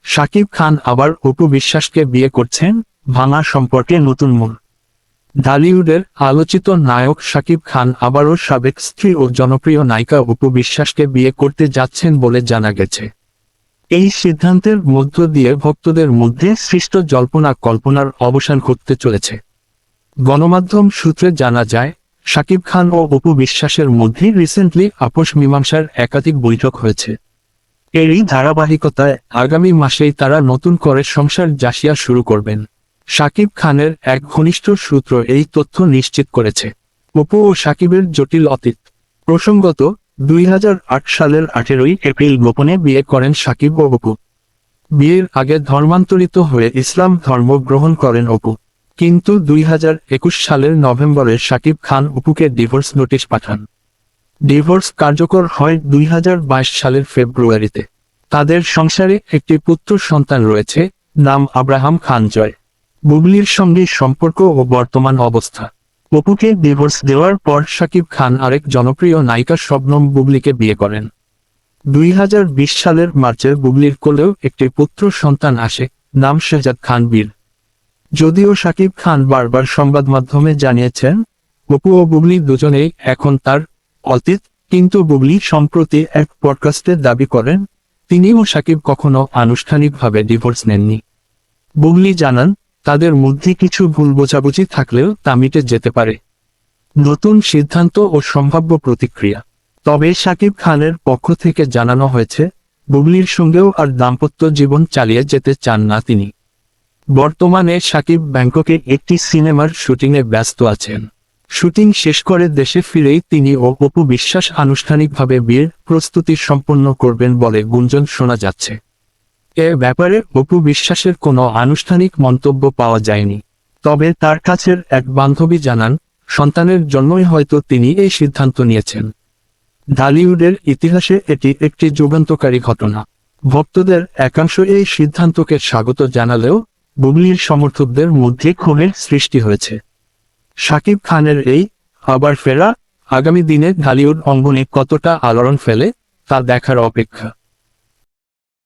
শাকিব খান আবার অপু বিশ্বাসকে বিয়ে করছেন, ভাঙা সম্পর্কে নতুন মোড়। ঢালিউডের আলোচিত নায়ক শাকিব খান আবারও সাবেক স্ত্রী ও জনপ্রিয় নায়িকা অপু বিশ্বাসকে বিয়ে করতে যাচ্ছেন বলে জানা গেছে। এই সিদ্ধান্তের মধ্য দিয়ে ভক্তদের মধ্যে সৃষ্ট জল্পনা কল্পনার অবসান ঘটতে চলেছে। গণমাধ্যম সূত্রে জানা যায়, শাকিব খান ও অপু বিশ্বাসের মধ্যে রিসেন্টলি আপোষ মীমাংসার একাধিক বৈঠক হয়েছে। এরই ধারাবাহিকতায় আগামী মাসেই তারা নতুন করে সংসার জাসিয়া শুরু করবেন। শাকিব খানের এক ঘনিষ্ঠ সূত্র এই তথ্য নিশ্চিত করেছে। অপু ও শাকিবের জটিল অতীত। প্রসঙ্গত, 2008 সালের 18 এপ্রিল গোপনে বিয়ে করেন শাকিব ও অপু। বিয়ের আগে ধর্মান্তরিত হয়ে ইসলাম ধর্ম গ্রহণ করেন অপু। কিন্তু 2021 সালের নভেম্বরে শাকিব খান অপুকে ডিভোর্স নোটিশ পাঠান। ডিভোর্স কার্যকর হয় 2022 সালের ফেব্রুয়ারিতে। তাদের সংসারে একটি পুত্র সন্তান রয়েছে, নাম আব্রাহাম খান জয়। বুবলির সঙ্গে সম্পর্ক ও বর্তমান অবস্থা। অপুকে ডিভোর্স দেওয়ার পর শাকিব খান আরেক জনপ্রিয় নায়িকা শবনম বুবলিকে বিয়ে করেন। 2020 সালের মার্চে বুবলির কোলেও একটি পুত্র সন্তান আসে, নাম শেহজাদ খান বীর। যদিও শাকিব খান বারবার সংবাদ মাধ্যমে জানিয়েছেন, অপু ও বুবলি দুজনেই এখন তার অতীত, কিন্তু বুবলি সম্প্রতি এক পডকাস্টে দাবি করেন, তিনি ও শাকিব কখনো আনুষ্ঠানিকভাবে ডিভোর্স নেননি। বুবলি জানান, তাদের মধ্যে কিছু ভুল বোঝাবুঝি থাকলেও তা মিটে যেতে পারে। নতুন সিদ্ধান্ত ও সম্ভাব্য প্রতিক্রিয়া। তবে শাকিব খানের পক্ষ থেকে জানানো হয়েছে, বুবলির সঙ্গেও আর দাম্পত্য জীবন চালিয়ে যেতে চান না তিনি। বর্তমানে শাকিব ব্যাংককে একটি সিনেমার শুটিংয়ে ব্যস্ত আছেন। শুটিং শেষ করে দেশে ফিরেই তিনি ও অপু বিশ্বাস আনুষ্ঠানিকভাবে বিয়ের প্রস্তুতি সম্পন্ন করবেন বলে গুঞ্জন শোনা যাচ্ছে। এ ব্যাপারে অপু বিশ্বাসের কোনো আনুষ্ঠানিক মন্তব্য পাওয়া যায়নি। তবে তার কাছের এক বান্ধবী জানান, সন্তানের জন্যই হয়তো তিনি এই সিদ্ধান্ত নিয়েছেন। ঢালিউডের ইতিহাসে এটি একটি যুগান্তকারী ঘটনা। ভক্তদের একাংশ এই সিদ্ধান্তকে স্বাগত জানালেও বুবলির সমর্থকদের মধ্যে ক্ষোভের সৃষ্টি হয়েছে। শাকিব খানের এই আবার ফেরা আগামী দিনে ঢালিউড অঙ্গনে কতটা আলোড়ন ফেলে তা দেখার অপেক্ষা।